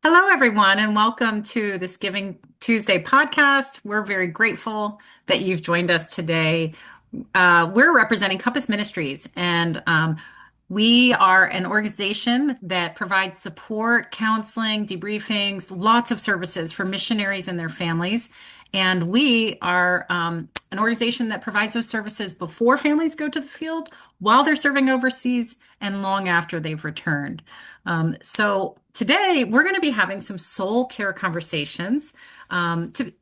Hello, everyone, and welcome to this Giving Tuesday podcast. We're very grateful that you've joined us today. We're representing Compass Ministries, and we are an organization that provides support, counseling, debriefings, lots of services for missionaries and their families. And we are an organization that provides those services before families go to the field, while they're serving overseas, and long after they've returned. So today we're going to be having some soul care conversations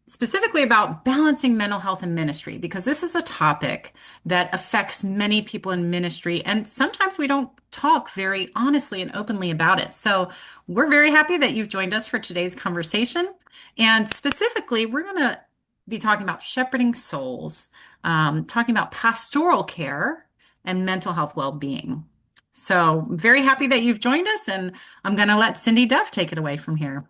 specifically about balancing mental health and ministry, because this is a topic that affects many people in ministry, and sometimes we don't talk very honestly and openly about it. So we're very happy that you've joined us for today's conversation. And specifically, we're going to be talking about shepherding souls, talking about pastoral care and mental health well-being. So very happy that you've joined us, and I'm going to let Cindy Duff take it away from here.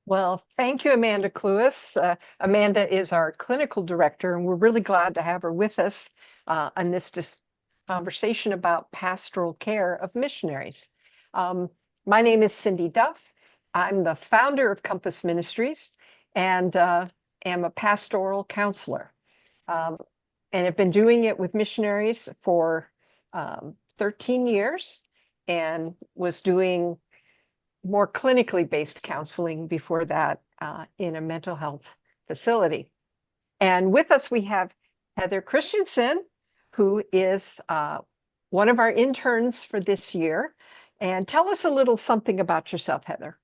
Well, thank you, Amanda Clewis. Amanda is our clinical director, and we're really glad to have her with us on this conversation about pastoral care of missionaries. My name is Cindy Duff. I'm the founder of Compass Ministries and am a pastoral counselor. And have been doing it with missionaries for 13 years and was doing more clinically based counseling before that in a mental health facility. And with us, we have Heather Christensen, who is one of our interns for this year. And tell us a little something about yourself, Heather.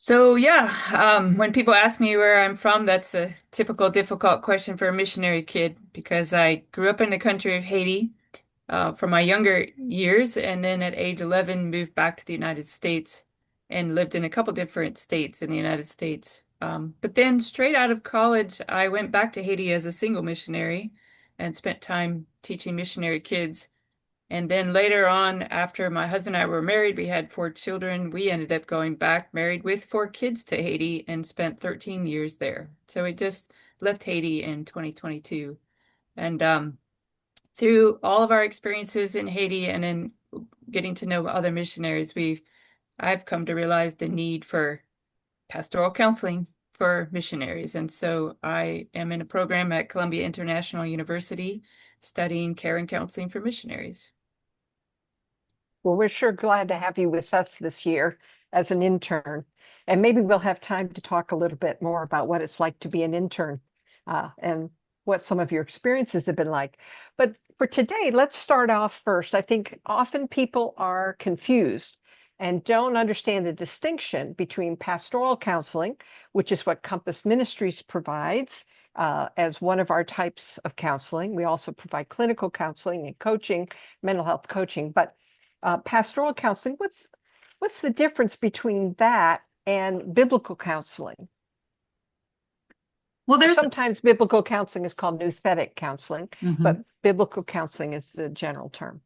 When people ask me where I'm from, that's a typical difficult question for a missionary kid because I grew up in the country of Haiti for my younger years, and then at age 11 moved back to the United States and lived in a couple different states in the United States. But then straight out of college, I went back to Haiti as a single missionary and spent time teaching missionary kids. And then later on, after my husband and I were married, we had 4 children. We ended up going back married with 4 kids to Haiti and spent 13 years there. So we just left Haiti in 2022. And through all of our experiences in Haiti and in getting to know other missionaries, I've come to realize the need for pastoral counseling for missionaries. And so I am in a program at Columbia International University studying care and counseling for missionaries. Well, we're sure glad to have you with us this year as an intern. And maybe we'll have time to talk a little bit more about what it's like to be an intern and what some of your experiences have been like. But for today, let's start off first. I think often people are confused and don't understand the distinction between pastoral counseling, which is what Compass Ministries provides as one of our types of counseling. We also provide clinical counseling and coaching, mental health coaching. But pastoral counseling, what's the difference between that and biblical counseling? Well, Sometimes biblical counseling is called nouthetic counseling, but biblical counseling is the general term.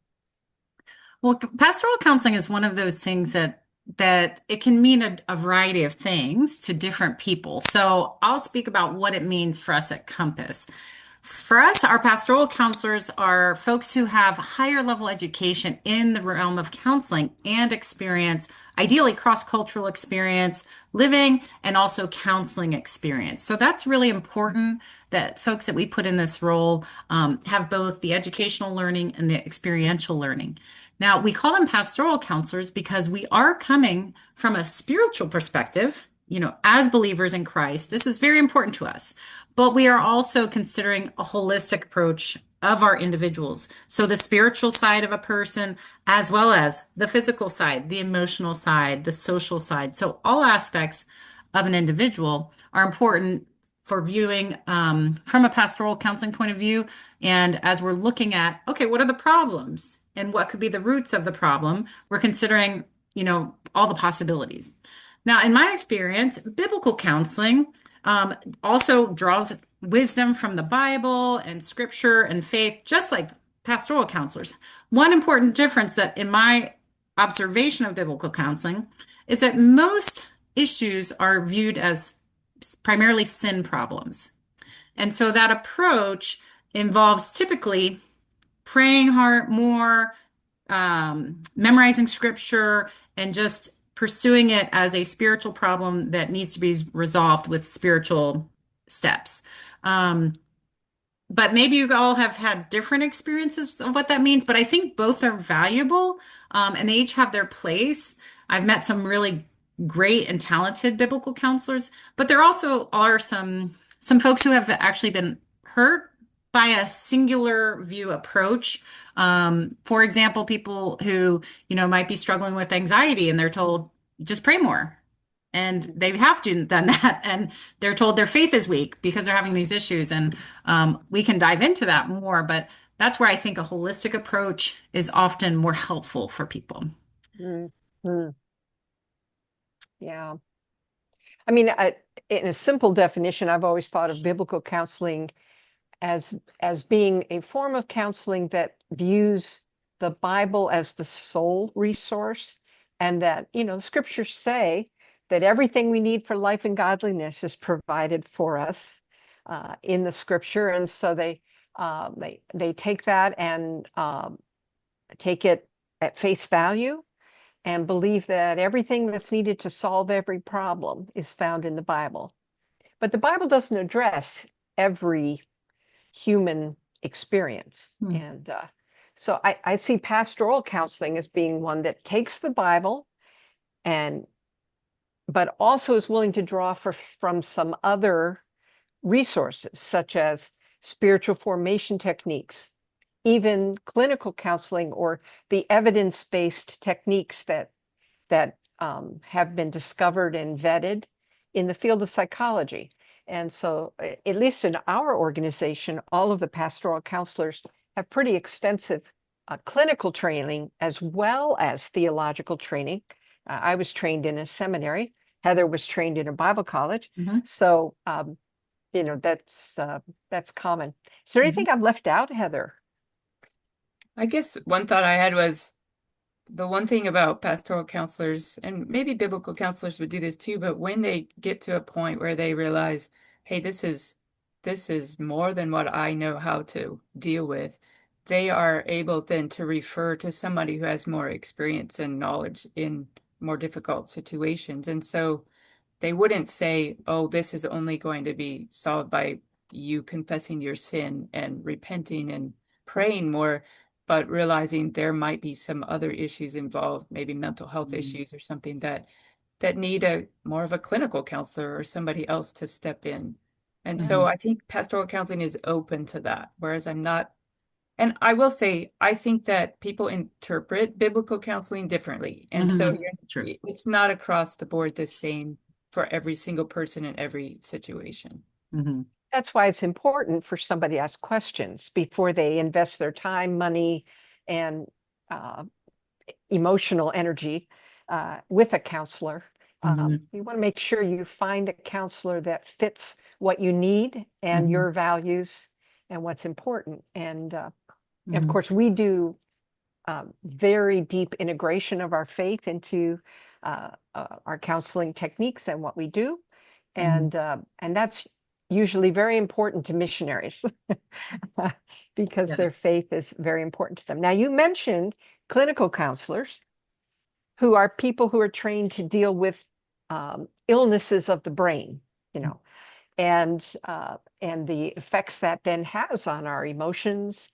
Well, pastoral counseling is one of those things that it can mean a variety of things to different people. So I'll speak about what it means for us at Compass. For us, our pastoral counselors are folks who have higher level education in the realm of counseling and experience, ideally cross-cultural experience, living, and also counseling experience. So that's really important that folks that we put in this role have both the educational learning and the experiential learning. Now, we call them pastoral counselors because we are coming from a spiritual perspective. As believers in Christ, this is very important to us, but we are also considering a holistic approach of our individuals. So the spiritual side of a person, as well as the physical side, the emotional side, the social side. So all aspects of an individual are important for viewing from a pastoral counseling point of view. And as we're looking at, okay, what are the problems and what could be the roots of the problem, we're considering, all the possibilities. Now, in my experience, biblical counseling also draws wisdom from the Bible and scripture and faith, just like pastoral counselors. One important difference that in my observation of biblical counseling is that most issues are viewed as primarily sin problems. And so that approach involves typically praying hard more, memorizing scripture, and just pursuing it as a spiritual problem that needs to be resolved with spiritual steps. Um, but maybe you all have had different experiences of what that means, but I think both are valuable, and they each have their place. I've met some really great and talented biblical counselors, but there also are some folks who have actually been hurt by a singular view approach. For example, people who, might be struggling with anxiety and they're told, just pray more. And they have done that, and they're told their faith is weak because they're having these issues. And we can dive into that more, but that's where I think a holistic approach is often more helpful for people. Mm, mm, yeah. I mean, in a simple definition, I've always thought of biblical counseling as being a form of counseling that views the Bible as the sole resource, and that, the scriptures say that everything we need for life and godliness is provided for us in the scripture. And so they take that and take it at face value and believe that everything that's needed to solve every problem is found in the Bible. But the Bible doesn't address every human experience. Hmm. And so I see pastoral counseling as being one that takes the Bible and but also is willing to draw from some other resources, such as spiritual formation techniques, even clinical counseling, or the evidence-based techniques that have been discovered and vetted in the field of psychology. And so, at least in our organization, all of the pastoral counselors have pretty extensive clinical training as well as theological training. I was trained in a seminary. Heather was trained in a Bible college. Mhm. So, that's common. Is there Mhm. anything I've left out, Heather? I guess one thought I had was the one thing about pastoral counselors, and maybe biblical counselors would do this too, but when they get to a point where they realize, hey, this is more than what I know how to deal with, they are able then to refer to somebody who has more experience and knowledge in more difficult situations. And so they wouldn't say, oh, this is only going to be solved by you confessing your sin and repenting and praying more, but realizing there might be some other issues involved, maybe mental health Mhm. issues or something that need a more of a clinical counselor or somebody else to step in. And so Mhm. I think pastoral counseling is open to that, whereas I'm not. And I will say, I think that people interpret biblical counseling differently. And so Mhm. True. it's not across the board the same for every single person in every situation. Mhm. That's why it's important for somebody to ask questions before they invest their time, money, and uh, emotional energy with a counselor. Mhm. You want to make sure you find a counselor that fits what you need and Mhm. your values and what's important. And of Mhm. course, we do very deep integration of our faith into our counseling techniques and what we do, Mhm. and that's usually very important to missionaries because their Yes. faith is very important to them. Now, you mentioned clinical counselors, who are people who are trained to deal with illnesses of the brain, you know, and the effects that then has on our emotions,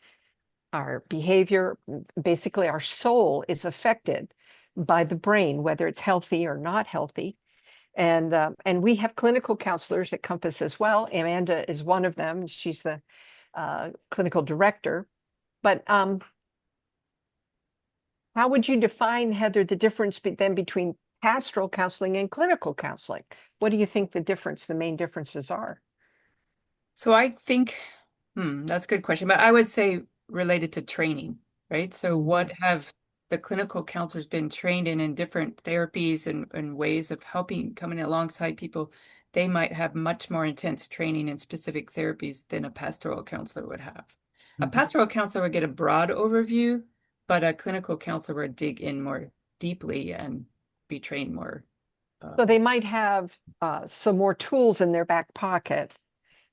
our behavior. Basically, our soul is affected by the brain, whether it's healthy or not healthy. And we have clinical counselors at Compass as well. Amanda is one of them. She's the clinical director. But how would you define, Heather, the difference then between pastoral counseling and clinical counseling? What do you think the main differences are? So I think, that's a good question, but I would say related to training, right? So what Mhm. have the clinical counselors been trained in different therapies and ways of helping, coming alongside people? They might have much more intense training in specific therapies than a pastoral counselor would have. A Mhm. pastoral counselor would get a broad overview, but a clinical counselor would dig in more deeply and be trained more. So Um, they might have some more tools in their back pocket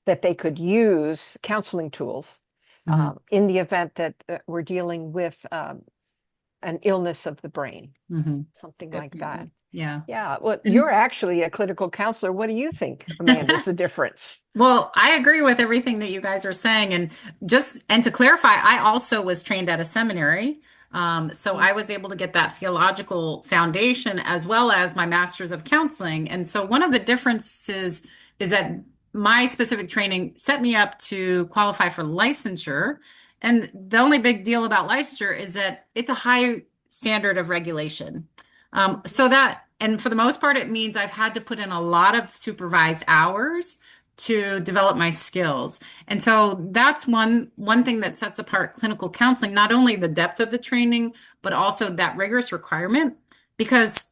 that they could use, counseling tools, Mhm. in the event that we're dealing with an illness of the brain, Mhm. something like that. Definitely. Yeah. Yeah, well, you're And actually a clinical counselor. What do you think, Amanda, is the difference? well, I agree with everything that you guys are saying. And to clarify, I also was trained at a seminary. So Mm, I was able to get that theological foundation as well as my master's of counseling. And so one of the differences is that my specific training set me up to qualify for licensure. And the only big deal about licensure is that it's a high standard of regulation. mhm, So that, and for the most part, it means I've had to put in a lot of supervised hours to develop my skills. And so that's one thing that sets apart clinical counseling, not only the depth of the training, but also that rigorous requirement. Because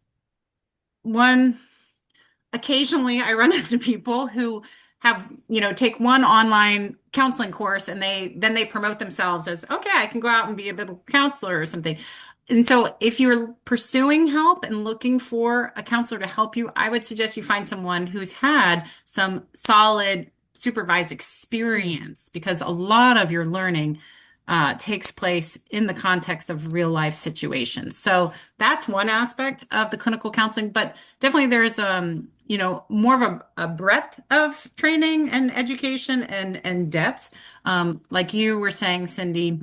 one, occasionally I run into people who have, take one online counseling course and they promote themselves as, okay, I can go out and be a biblical counselor or something. And so if you're pursuing help and looking for a counselor to help you, I would suggest you find someone who's had some solid supervised mm. experience because a lot of your learning takes place in the context of real life situations. So that's one aspect of the clinical counseling, but definitely there's more of a breadth of training and education and depth. Like you were saying, Cindy,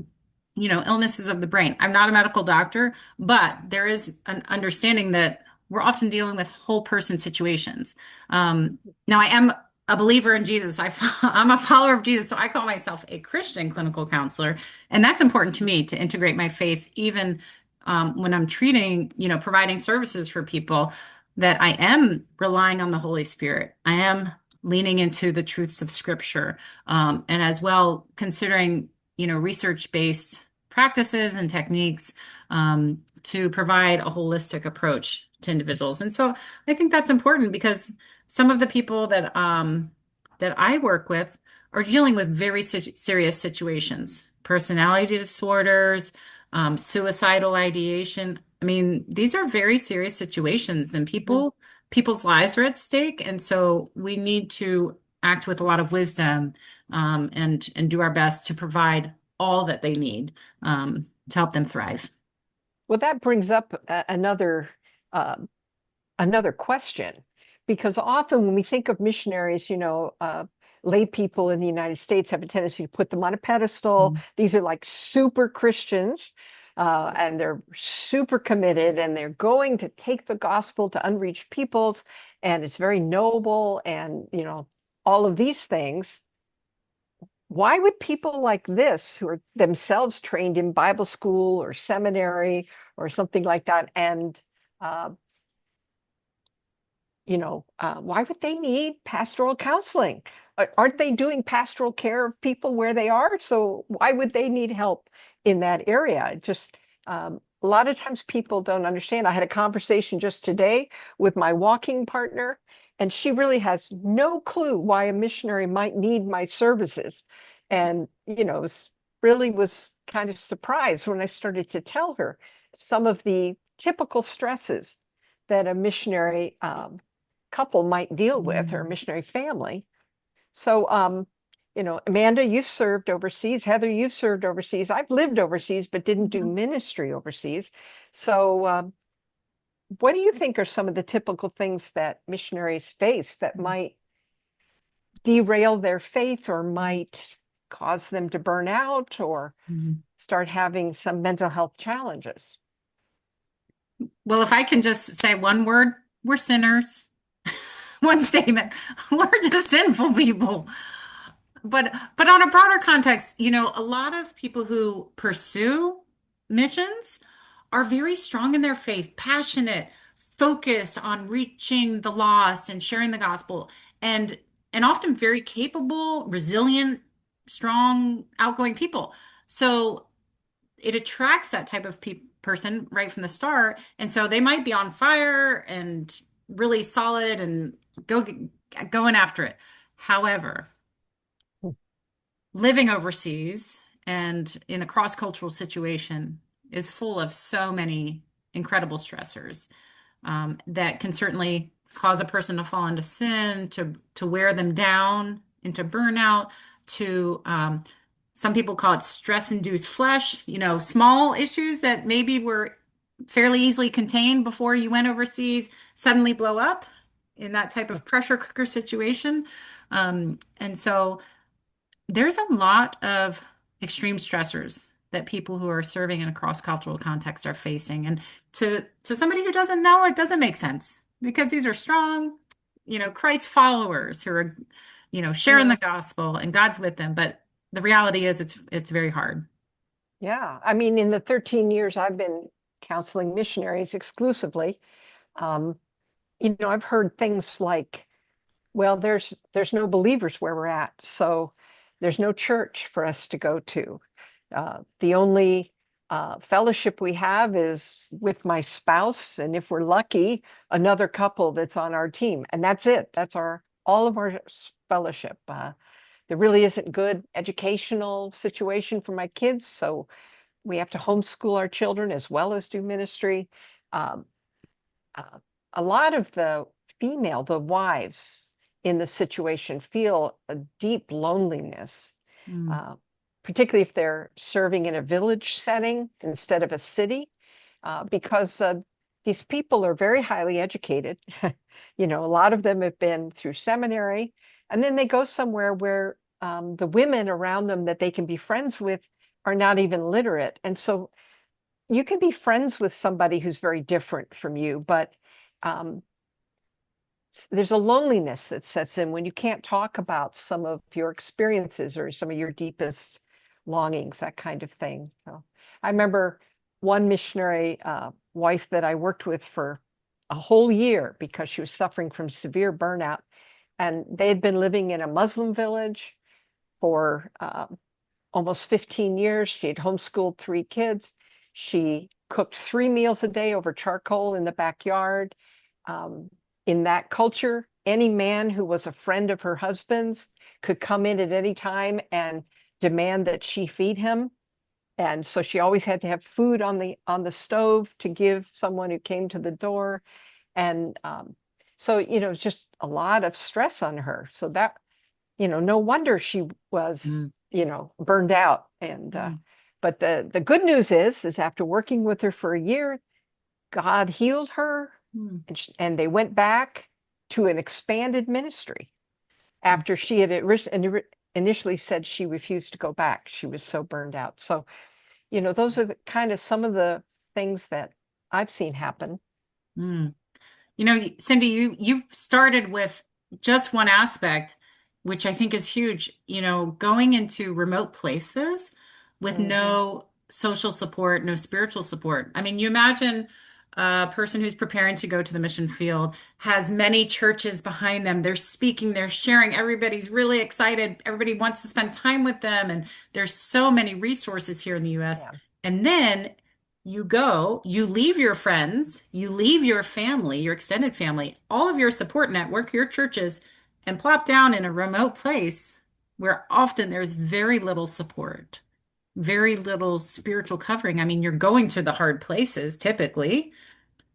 illnesses of the brain. I'm not a medical doctor, but there is an understanding that we're often dealing with whole person situations. Now, I am a believer in Jesus. I'm a follower of Jesus, so I call myself a Christian clinical counselor, and that's important to me to integrate my faith, even when I'm treating, providing services for people. That I am relying on the Holy Spirit. I am leaning into the truths of Scripture, and as well considering, research-based practices and techniques to provide a holistic approach to individuals. And so I think that's important because some of the people that I work with are dealing with very serious situations, personality disorders, suicidal ideation. I mean, these are very serious situations, and Mhm. people's lives are at stake. And so we need to act with a lot of wisdom, and do our best to provide all that they need to help them thrive. Well, that brings up uh, another question, because often when we think of missionaries, lay people in the United States have a tendency to put them on a pedestal. Mhm. These are like super Christians, and they're super committed, and they're going to take the gospel to unreached peoples, and it's very noble, and all of these things. Why would people like this, who are themselves trained in Bible school or seminary or something like that, and uh, why would they need pastoral counseling? Aren't they doing pastoral care of people where they are? So why would they need help in that area? Just a lot of times people don't understand. I had a conversation just today with my walking partner, and she really has no clue why a missionary might need my services. And, really was kind of surprised when I started to tell her some of the typical stresses that a missionary couple might deal with, or a Mhm. missionary family. So, Amanda, you served overseas. Heather, you served overseas. I've lived overseas, but didn't do ministry overseas. So, what do you think are some of the typical things that missionaries face that might derail their faith or might cause them to burn out or Mhm. start having some mental health challenges? Well, if I can just say one word, we're sinners. One statement. We're just sinful people. But on a broader context, a lot of people who pursue missions are very strong in their faith, passionate, focused on reaching the lost and sharing the gospel, and and often very capable, resilient, strong, outgoing people. So it attracts that type of person right from the start. And so they might be on fire and really solid and go going after it. However, living overseas and in a cross-cultural situation is full of so many incredible stressors that can certainly cause a person to fall into sin, to wear them down, into burnout, to some people call it stress-induced flesh, small issues that maybe were fairly easily contained before you went overseas suddenly blow up in that type of pressure cooker situation. And so there's a lot of extreme stressors that people who are serving in a cross-cultural context are facing. And to somebody who doesn't know, it doesn't make sense because these are strong, Christ followers who are, sharing the Yeah. gospel and God's with them. But the reality is it's very hard. Yeah. I mean, in the 13 years I've been counseling missionaries exclusively, um, I've heard things like, well, there's no believers where we're at, so there's no church for us to go to. The only fellowship we have is with my spouse, and if we're lucky, another couple that's on our team, and that's it. That's our all of our fellowship. There really isn't good educational situation for my kids, so we have to homeschool our children as well as do ministry. Um, uh, a lot of the wives in the situation feel a deep loneliness, Mm, uh, particularly if they're serving in a village setting instead of a city, because these people are very highly educated. A lot of them have been through seminary, and then they go somewhere where the women around them that they can be friends with are not even literate. And so you can be friends with somebody who's very different from you, but um, there's a loneliness that sets in when you can't talk about some of your experiences or some of your deepest longings, that kind of thing. So I remember one missionary wife that I worked with for a whole year because she was suffering from severe burnout. And they had been living in a Muslim village for almost 15 years. She had homeschooled 3 kids. She cooked 3 meals a day over charcoal in the backyard. Um, in that culture, any man who was a friend of her husband's could come in at any time and demand that she feed him. And so she always had to have food on the stove to give someone who came to the door. And so, it's just a lot of stress on her. So that no wonder she was, mm, burned out. And mm, but the good news is after working with her for a year, God healed her, mm, and they went back to an expanded ministry mm, after she had initially said she refused to go back. She was so burned out. So, those are kind of some of the things that I've seen happen. mm. Cindy, you started with just one aspect, which I think is huge. Going into remote places with Mhm. no social support, no spiritual support. I mean, you imagine a person who's preparing to go to the mission field has many churches behind them. They're speaking, they're sharing. Everybody's really excited. Everybody wants to spend time with them, and there's so many resources here in the U.S. Yeah. And then you go, you leave your friends, you leave your family, your extended family, all of your support network, your churches, and plop down in a remote place where often there's very little support, very little spiritual covering. I mean, you're going to the hard places typically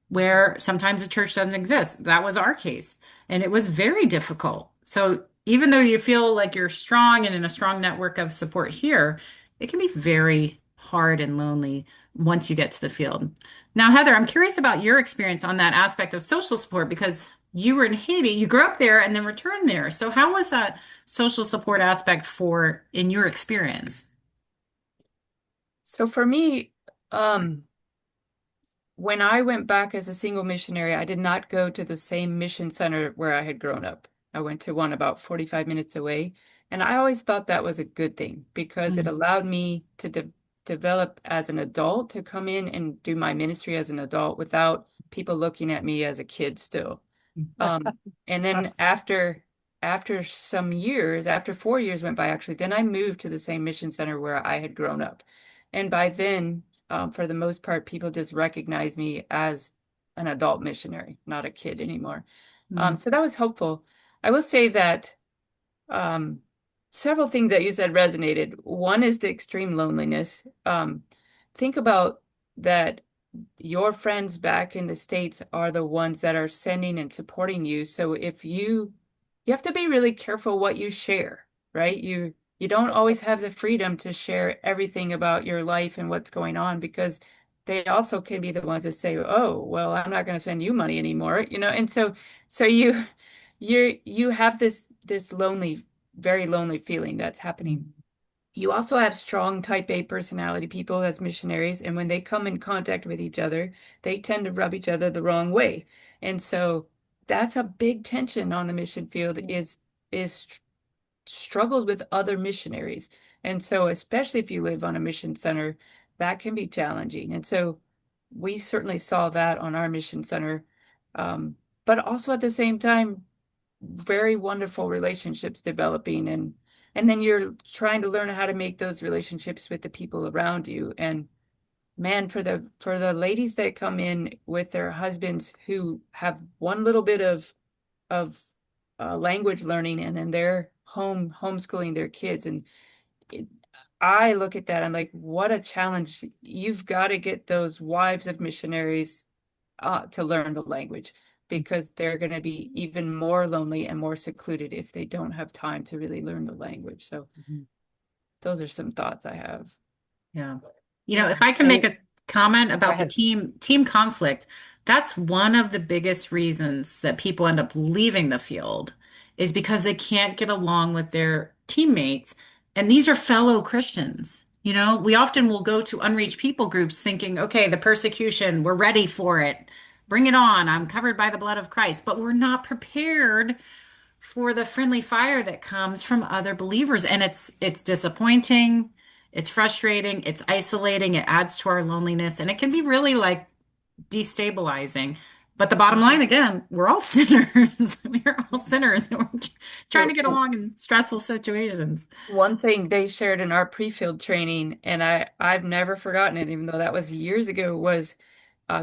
where sometimes a church doesn't exist. That was our case, and it was very difficult. So even though you feel like you're strong and in a strong network of support here, it can be very hard and lonely once you get to the field. Now, Heather, I'm curious about your experience on that aspect of social support because you were in Haiti, you grew up there and then returned there. So how was that social support aspect for in your experience? So for me, um, when I went back as a single missionary, I did not go to the same mission center where I had grown up. I went to one about 45 minutes away. And I always thought that was a good thing because it Mm, allowed me to develop as an adult, to come in and do my ministry as an adult without people looking at me as a kid still. And then after some years, after 4 years went by, actually, then I moved to the same mission center where I had grown up. And by then, for the most part, people just recognize me as an adult missionary, not a kid anymore. mm, So that was helpful. I will say that um, several things that you said resonated. One is the extreme loneliness. Think about that your friends back in the States are the ones that are sending and supporting you. So if you have to be really careful what you share, right? You don't always have the freedom to share everything about your life and what's going on because they also can be the ones that say, "Oh, well, I'm not going to send you money anymore," And so you have this lonely, very lonely feeling that's happening. You also have strong type A personality people as missionaries, and when they come in contact with each other, they tend to rub each other the wrong way. And so that's a big tension on the mission field is struggles with other missionaries. And so especially if you live on a mission center, that can be challenging. And so we certainly saw that on our mission center. But also at the same time, very wonderful relationships developing and then you're trying to learn how to make those relationships with the people around you. And man, for the ladies that come in with their husbands who have one little bit of language learning and then they're homeschooling their kids and it, I look at that, I'm like, what a challenge. You've got to get those wives of missionaries to learn the language because they're going to be even more lonely and more secluded if they don't have time to really learn the language. So Mhm. those are some thoughts I have. Yeah. Yeah. If I can make And a comment go about the ahead. team conflict, that's one of the biggest reasons that people end up leaving the field is because they can't get along with their teammates. And these are fellow Christians. We often will go to unreached people groups thinking, okay, the persecution, we're ready for it. Bring it on. I'm covered by the blood of Christ. But we're not prepared for the friendly fire that comes from other believers. And it's disappointing, it's frustrating, it's isolating, it adds to our loneliness, and it can be really like destabilizing. But the bottom line Mhm. again, we're all sinners. We're all sinners and we're trying to So get along in stressful situations. One thing they shared in our pre-field training, and I've never forgotten it, even though that was years ago, was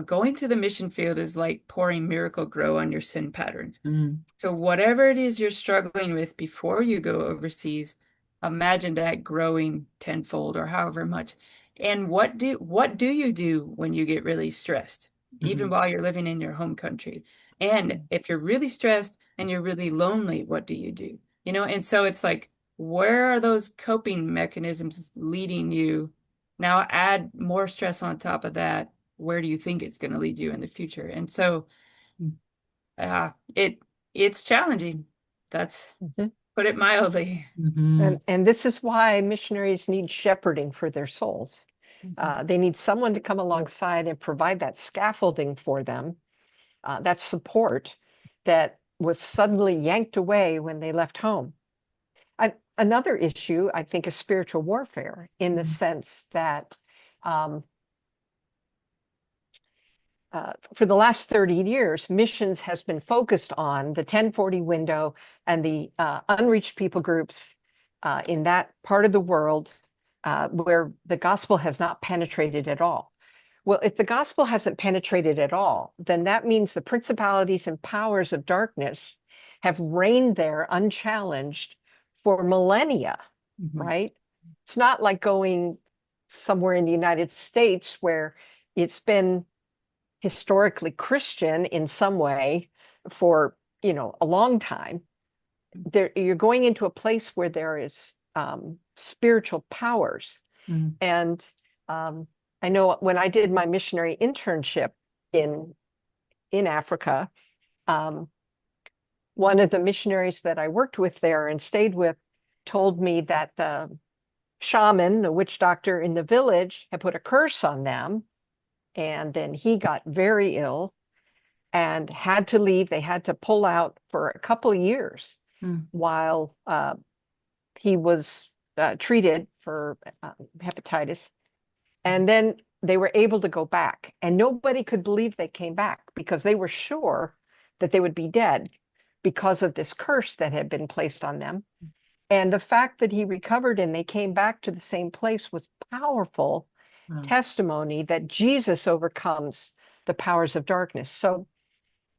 going to the mission field is like pouring Miracle Grow on your sin patterns. Mm, So whatever it is you're struggling with before you go overseas, imagine that growing tenfold or however much. And what do you do when you get really stressed, even mhm, while you're living in your home country? And if you're really stressed and you're really lonely, what do you do? And so it's like, where are those coping mechanisms leading you? Now add more stress on top of that. Where do you think it's going to lead you in the future? And so mm, uh, it it's challenging. That's Mhm. put it mildly. mhm, And this is why missionaries need shepherding for their souls. mhm, They need someone to come alongside and provide that scaffolding for them, that support that was suddenly yanked away when they left home. Another issue, I think, is spiritual warfare in the mhm, sense that um, for the last 30 years, missions has been focused on the 1040 window and the unreached people groups in that part of the world where the gospel has not penetrated at all. Well, if the gospel hasn't penetrated at all, then that means the principalities and powers of darkness have reigned there unchallenged for millennia, mhm, right? It's not like going somewhere in the United States where it's been historically Christian in some way for a long time. There, you're going into a place where there is spiritual powers, mhm, and um, I know when I did my missionary internship in Africa, um, one of the missionaries that I worked with there and stayed with told me that the shaman, the witch doctor in the village, had put a curse on them, and then he got very ill and had to leave. They had to pull out for a couple of years mm, while he was treated for hepatitis. And then they were able to go back. And nobody could believe they came back because they were sure that they would be dead because of this curse that had been placed on them. And the fact that he recovered and they came back to the same place was powerful wow, testimony that Jesus overcomes the powers of darkness. So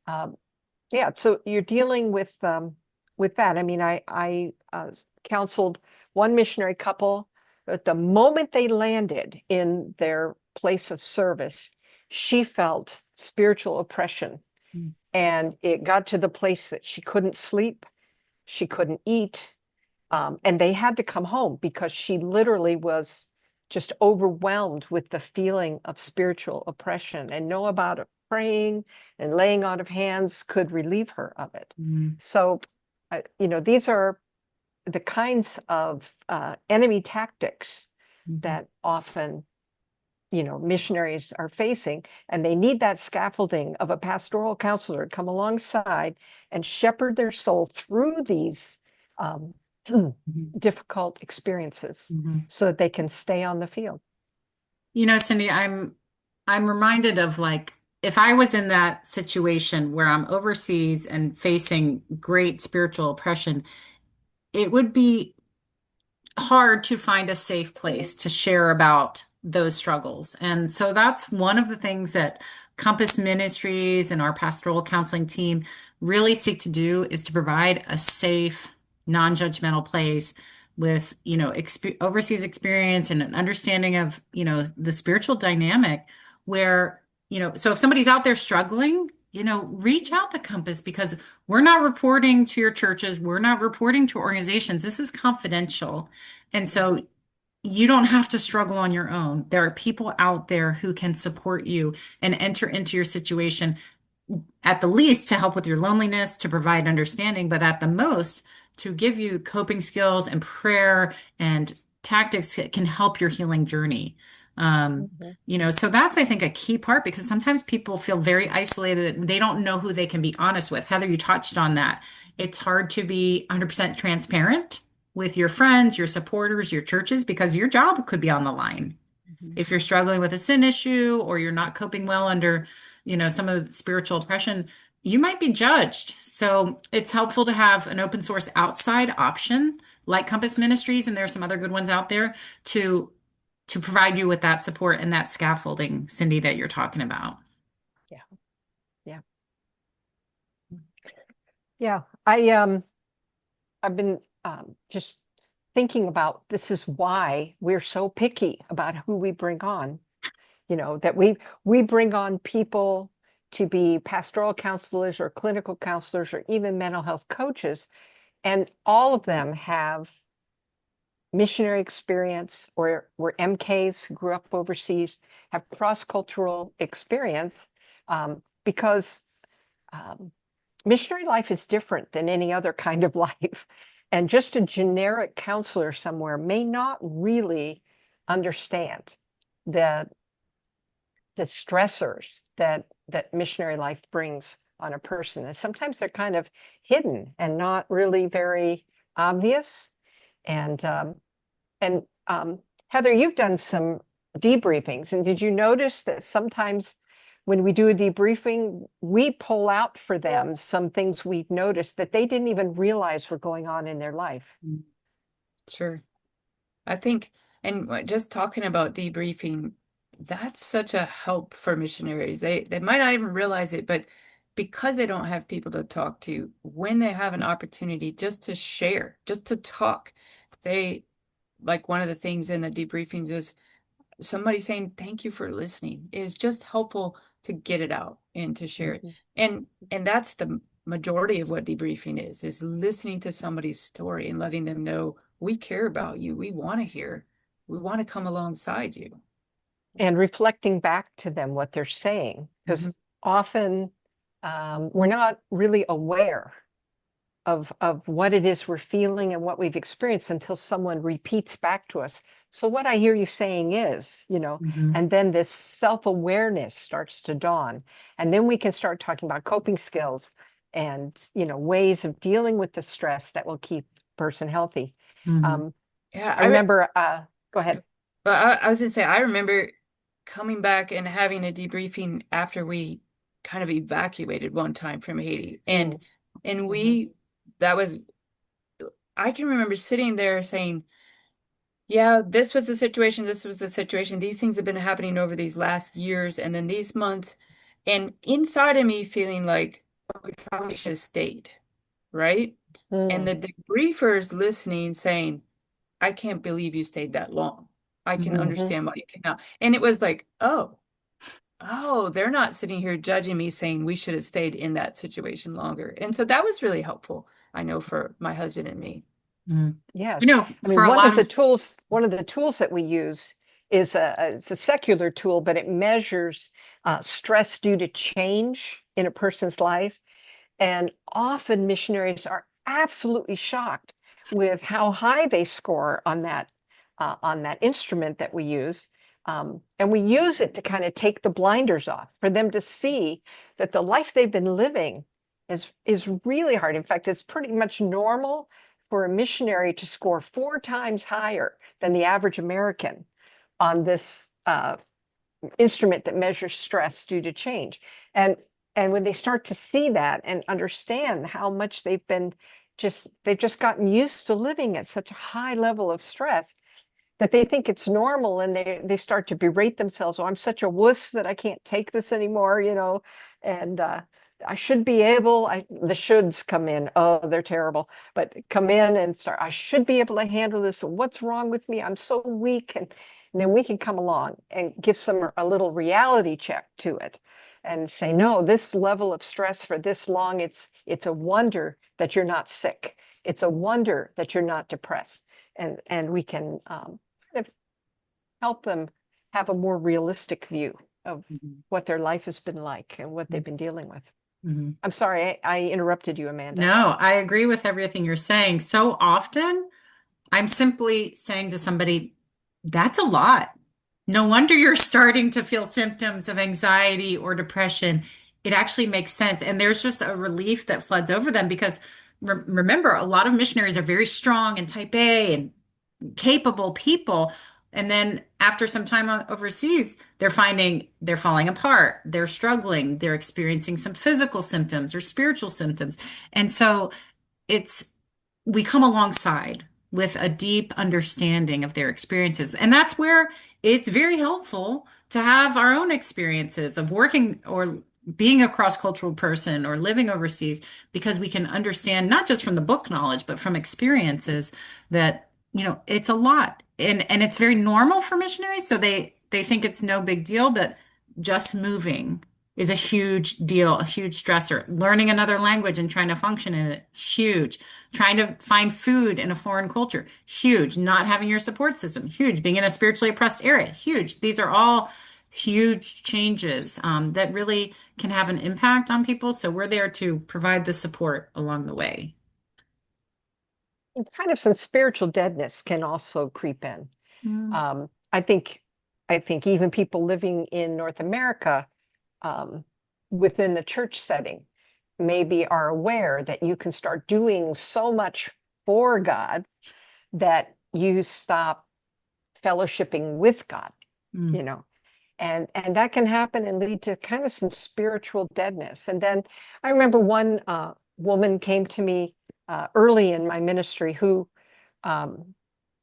um, yeah, so you're dealing with that. I mean, I counseled one missionary couple. At the moment they landed in their place of service, she felt spiritual oppression, mm, and it got to the place that she couldn't sleep, she couldn't eat, and they had to come home because she literally was just overwhelmed with the feeling of spiritual oppression, and know about praying and laying on of hands could relieve her of it. Mhm. So, these are the kinds of enemy tactics Mhm. that often missionaries are facing, and they need that scaffolding of a pastoral counselor to come alongside and shepherd their soul through these um, Mhm. difficult experiences Mhm. so that they can stay on the field. Cindy, I'm reminded of like if I was in that situation where I'm overseas and facing great spiritual oppression, it would be hard to find a safe place to share about those struggles. And so that's one of the things that Compass Ministries and our pastoral counseling team really seek to do is to provide a safe, non-judgmental place with, overseas experience and an understanding of, the spiritual dynamic where, so if somebody's out there struggling, reach out to Compass because we're not reporting to your churches, we're not reporting to organizations. This is confidential. And so you don't have to struggle on your own. There are people out there who can support you and enter into your situation at the least to help with your loneliness, to provide understanding, but at the most to give you coping skills and prayer and tactics that can help your healing journey. Mhm. So that's, I think, a key part because sometimes people feel very isolated and they don't know who they can be honest with. Heather, you touched on that. It's hard to be 100% transparent with your friends, your supporters, your churches, because your job could be on the line Mhm. if you're struggling with a sin issue or you're not coping well under, some of the spiritual oppression, you might be judged. So it's helpful to have an open source outside option like Compass Ministries, and there are some other good ones out there to provide you with that support and that scaffolding, Cindy, that you're talking about. Yeah, yeah, yeah. I've been just thinking about this is why we're so picky about who we bring on. That we bring on people to be pastoral counselors or clinical counselors or even mental health coaches, and all of them have missionary experience or were MKs who grew up overseas, have cross-cultural experience, because um, missionary life is different than any other kind of life. And just a generic counselor somewhere may not really understand the the stressors that missionary life brings on a person. And sometimes they're kind of hidden and not really very obvious. And and Heather, you've done some debriefings, and did you notice that sometimes when we do a debriefing, we pull out for them some things we've noticed that they didn't even realize were going on in their life? Sure. I think, and just talking about debriefing, that's such a help for missionaries. They might not even realize it, but because they don't have people to talk to, when they have an opportunity just to share, just to talk, they like one of the things in the debriefings is somebody saying thank you for listening is just helpful to get it out and to share it. Mhm. And that's the majority of what debriefing is listening to somebody's story and letting them know we care about you. We want to hear. We want to come alongside you. And reflecting back to them what they're saying, because Mhm. often we're not really aware of what it is we're feeling and what we've experienced until someone repeats back to us. So what I hear you saying is, Mhm. and then this self-awareness starts to dawn. And then we can start talking about coping skills and, ways of dealing with the stress that will keep a person healthy. Mhm. Um, Yeah, I remember, go ahead. but I was gonna say I remember coming back and having a debriefing after we kind of evacuated one time from Haiti. And Mm, and mhm, we that was I can remember sitting there saying, yeah, this was the situation, this was the situation. These things have been happening over these last years and then these months. And inside of me feeling like, oh, we probably should have stayed, right? And mm, the debriefers listening saying, I can't believe you stayed that long. I can Mhm. mhm. understand why you came out. And it was like, oh, they're not sitting here judging me saying we should have stayed in that situation longer. And so that was really helpful, I know, for my husband and me. Mhm. Yes. I For mean, a lot of one of the tools that we use it's a secular tool, but it measures stress due to change in a person's life. And often missionaries are absolutely shocked with how high they score on that instrument that we use. And we use it to kind of take the blinders off for them to see that the life they've been living is really hard. In fact, it's pretty much normal for a missionary to score 4 times higher than the average American on this instrument that measures stress due to change. And and when they start to see that and understand how much they've just gotten used to living at such a high level of stress, that they think it's normal, and they start to berate themselves. Oh, I'm such a wuss that I can't take this anymore, and I should be able, the shoulds come in. Oh, they're terrible, but come in and start, I should be able to handle this. What's wrong with me? I'm so weak. And then we can come along and give some a little reality check to it and say, no, this level of stress for this long, it's a wonder that you're not sick. It's a wonder that you're not depressed. And we can kind of help them have a more realistic view of Mhm. what their life has been like and what they've been dealing with. Mhm. I'm sorry, I interrupted you, Amanda. No, I agree with everything you're saying. So often, I'm simply saying to somebody, that's a lot. No wonder you're starting to feel symptoms of anxiety or depression. It actually makes sense. And there's just a relief that floods over them because remember, a lot of missionaries are very strong and type A and capable people. And then after some time overseas, they're finding they're falling apart, they're struggling, they're experiencing some physical symptoms or spiritual symptoms. And so it's we come alongside with a deep understanding of their experiences. And that's where it's very helpful to have our own experiences of working or being a cross-cultural person or living overseas, because we can understand not just from the book knowledge, but from experiences that, it's a lot. And it's very normal for missionaries. So they think it's no big deal, but just moving is a huge deal, a huge stressor. Learning another language and trying to function in it, huge. Trying to find food in a foreign culture, huge. Not having your support system, huge. Being in a spiritually oppressed area, huge. These are all huge changes that really can have an impact on people. So we're there to provide the support along the way. And kind of some spiritual deadness can also creep in. Mm, Um, I think I think even people living in North America, um, within the church setting, maybe are aware that you can start doing so much for God that you stop fellowshipping with God, mm, you know. And that can happen and lead to kind of some spiritual deadness. And then I remember one woman came to me early in my ministry who, um,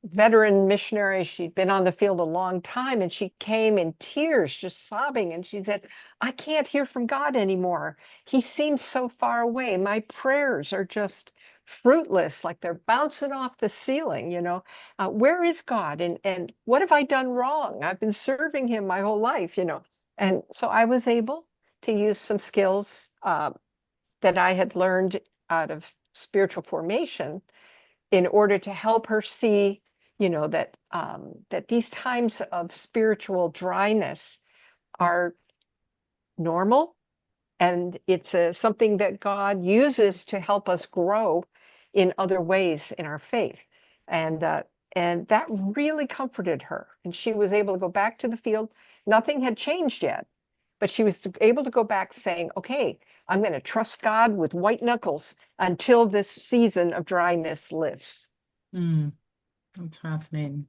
veteran missionary. She'd been on the field a long time, and she came in tears, just sobbing. And she said, I can't hear from God anymore. He seems so far away. My prayers are just fruitless, like they're bouncing off the ceiling, where is God? And what have I done wrong? I've been serving him my whole life. And so I was able to use some skills that I had learned out of spiritual formation in order to help her see, that these times of spiritual dryness are normal, and it's something that God uses to help us grow in other ways in our faith. And and that really comforted her, and she was able to go back to the field. Nothing had changed yet, but she was able to go back saying, okay, I'm going to trust God with white knuckles until this season of dryness lifts. mm. That's fascinating.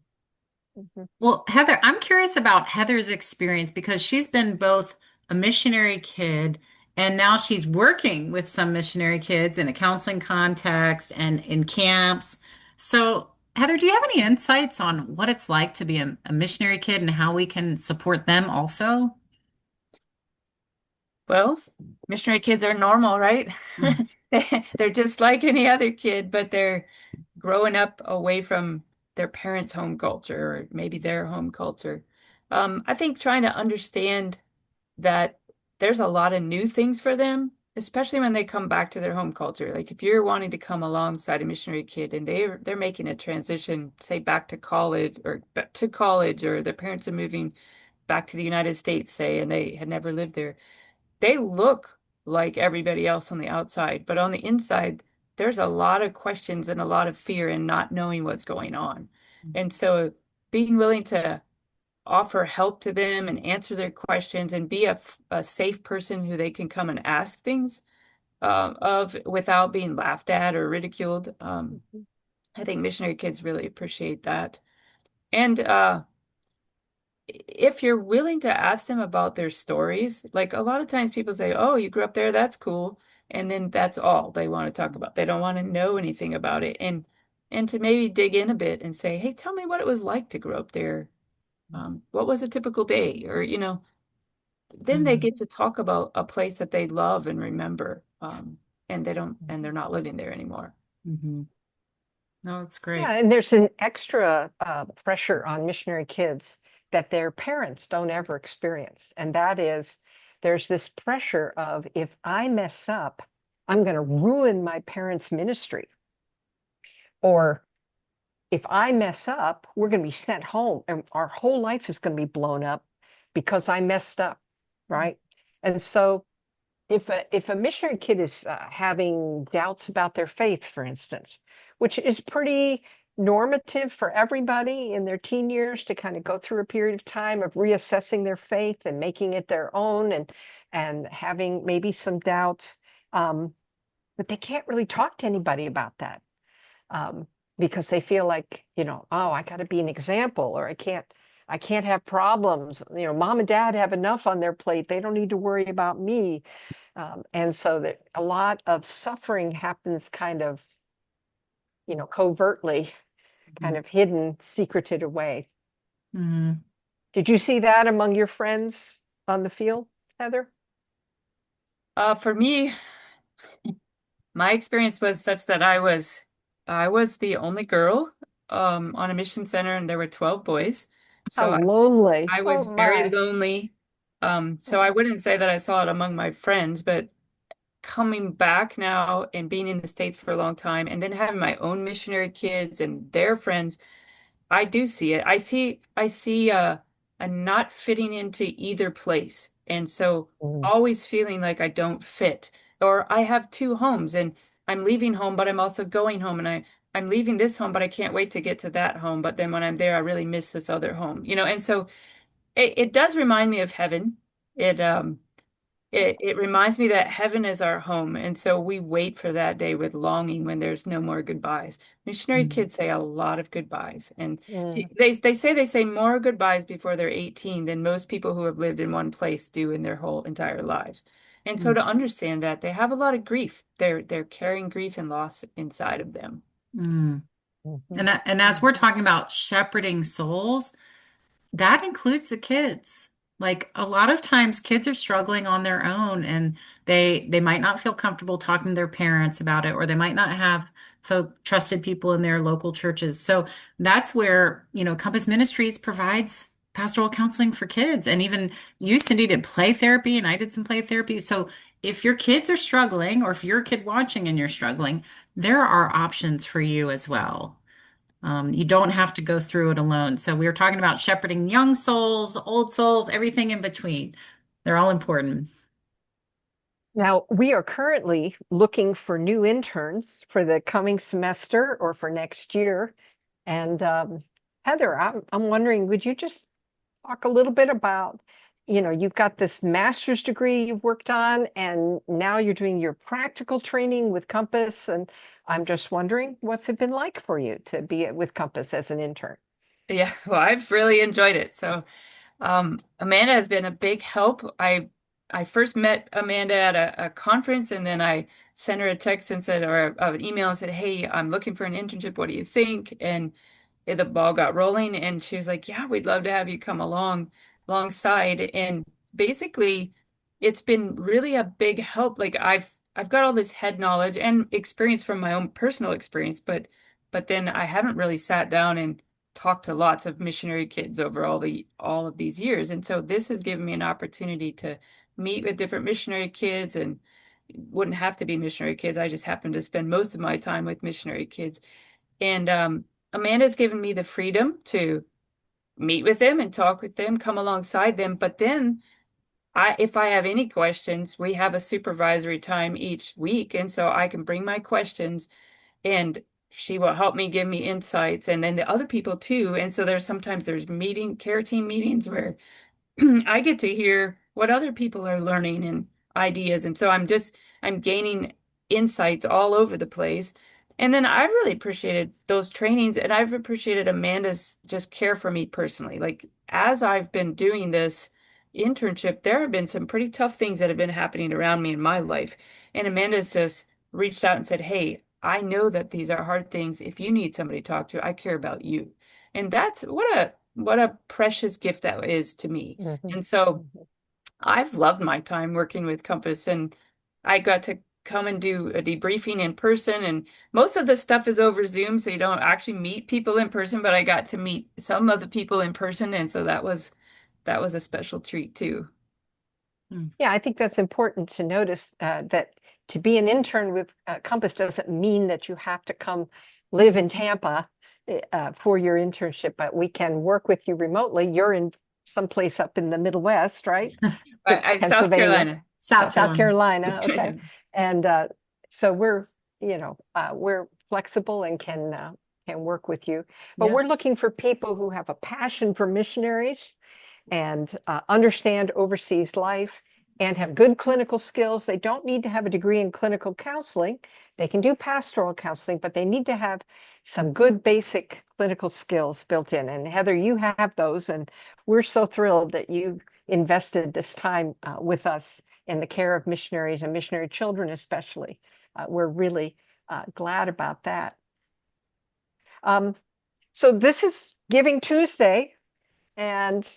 Mhm. Well, Heather, I'm curious about Heather's experience because she's been both a missionary kid and now she's working with some missionary kids in a counseling context and in camps. So, Heather, do you have any insights on what it's like to be a missionary kid and how we can support them also? Well, missionary kids are normal, right? They're just like any other kid, but they're growing up away from their parents' home culture or maybe their home culture. I think trying to understand that there's a lot of new things for them especially when they come back to their home culture. Like if you're wanting to come alongside a missionary kid and they're making a transition, say back to college or back to college, or their parents are moving back to the United States, say, and they had never lived there, they look like everybody else on the outside, but on the inside, there's a lot of questions and a lot of fear and not knowing what's going on. And so being willing to offer help to them and answer their questions and be a safe person who they can come and ask things of without being laughed at or ridiculed. I think missionary kids really appreciate that. And if you're willing to ask them about their stories, like a lot of times people say, "Oh, you grew up there, that's cool." And then that's all they want to talk about. They don't want to know anything about it. And to maybe dig in a bit and say, "Hey, tell me what it was like to grow up there. What was a typical day?" Or, then they Mhm. get to talk about a place that they love and remember. And they're not living there anymore. Mhm. No, it's Yeah, great. and there's an extra pressure on missionary kids that their parents don't ever experience. And that is there's this pressure of if I mess up, I'm going to ruin my parents' ministry. Or if I mess up, we're going to be sent home and our whole life is going to be blown up because I messed up, right? And so if a missionary kid is having doubts about their faith, for instance, which is pretty normative for everybody in their teen years to kind of go through a period of time of reassessing their faith and making it their own and having maybe some doubts, but they can't really talk to anybody about that um, because they feel like, oh, I got to be an example, or I can't have problems. Mom and dad have enough on their plate. They don't need to worry about me. And so that a lot of suffering happens kind of, covertly, kind Mhm. of hidden, secreted away. Mhm. Did you see that among your friends on the field, Heather? For me, my experience was such that I was the only girl on a mission center, and there were 12 boys. How So lonely. I Oh was very my. lonely. So I Oh. wouldn't say that I saw it among my friends, but coming back now and being in the States for a long time and then having my own missionary kids and their friends, I do see it. I see a not fitting into either place. And so Mm, always feeling like I don't fit. Or I have two homes and I'm leaving home, but I'm also going home, and I'm leaving this home, but I can't wait to get to that home. But then when I'm there, I really miss this other home, and so it does remind me of heaven. It um it reminds me that heaven is our home, and so we wait for that day with longing when there's no more goodbyes. Missionary Mhm. kids say a lot of goodbyes, and mm, they say more goodbyes before they're 18 than most people who have lived in one place do in their whole entire lives. And so Mhm. to understand that, they have a lot of grief. They're carrying grief and loss inside of them. Mhm. mhm, And as we're mhm, talking about shepherding souls, that includes the kids. Like a lot of times kids are struggling on their own and they might not feel comfortable talking to their parents about it, or they might not have trusted people in their local churches. So that's where, Compass Ministries provides pastoral counseling for kids. And even you, Cindy, did play therapy and I did some play therapy. So if your kids are struggling, or if you're a kid watching and you're struggling, there are options for you as well. You don't have to go through it alone. So we were talking about shepherding young souls, old souls, everything in between. They're all important. Now, we are currently looking for new interns for the coming semester or for next year. And Heather, I'm wondering, would you just talk a little bit about, you've got this master's degree you've worked on, and now you're doing your practical training with Compass. And I'm just wondering, what's it been like for you to be with Compass as an intern? Yeah, well, I've really enjoyed it. So Amanda has been a big help. I first met Amanda at a conference, and then I sent her a text and said, or an email and said, "Hey, I'm looking for an internship. What do you think?" And the ball got rolling, and she was like, "Yeah, we'd love to have you come alongside." And basically, it's been really a big help. Like I've got all this head knowledge and experience from my own personal experience, but then I haven't really sat down and talked to lots of missionary kids over all of these years. And so this has given me an opportunity to meet with different missionary kids wouldn't have to be missionary kids. I just happen to spend most of my time with missionary kids. And Amanda's given me the freedom to meet with them and talk with them, come alongside them. But then if I have any questions, we have a supervisory time each week. And so I can bring my questions and she will help me give me insights and then the other people too. And so there's care team meetings where I get to hear what other people are learning and ideas. And so I'm gaining insights all over the place. And then I've really appreciated those trainings and I've appreciated Amanda's just care for me personally. Like as I've been doing this internship, there have been some pretty tough things that have been happening around me in my life. And Amanda's just reached out and said, "Hey, I know that these are hard things. If you need somebody to talk to, I care about you." And that's what a precious gift that is to me. Mhm. And so I've loved my time working with Compass, and I got to come and do a debriefing in person. And most of the stuff is over Zoom, so you don't actually meet people in person, but I got to meet some of the people in person, and so that was a special treat too. Mm. Yeah, I think that's important to notice that to be an intern with Compass doesn't mean that you have to come live in Tampa for your internship, but we can work with you remotely. You're in someplace up in the Middle West, right? South Pennsylvania, Carolina. South South Carolina. Carolina. Okay. And so we're flexible and can work with you. But Yeah. we're looking for people who have a passion for missionaries and understand overseas life and have good clinical skills. They don't need to have a degree in clinical counseling. They can do pastoral counseling, but they need to have some good basic clinical skills built in. And Heather, you have those, and we're so thrilled that you invested this time with us in the care of missionaries and missionary children, especially. We're really glad about that. So this is Giving Tuesday, and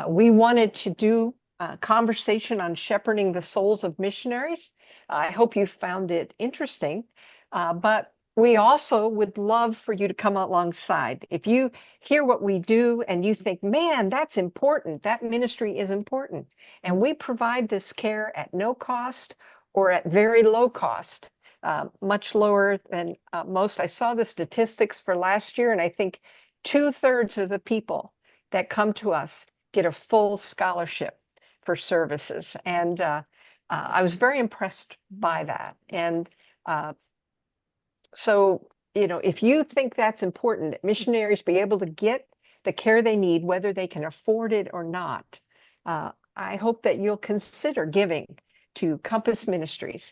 we wanted to do a conversation on shepherding the souls of missionaries. I hope you found it interesting, but we also would love for you to come alongside. If you hear what we do and you think, man, that's important, that ministry is important, and we provide this care at no cost or at very low cost, much lower than most. I saw the statistics for last year, and I think 2/3 of the people that come to us get a full scholarship for services. And I was very impressed by that. And so, if you think that's important, that missionaries be able to get the care they need, whether they can afford it or not, I hope that you'll consider giving to Compass Ministries.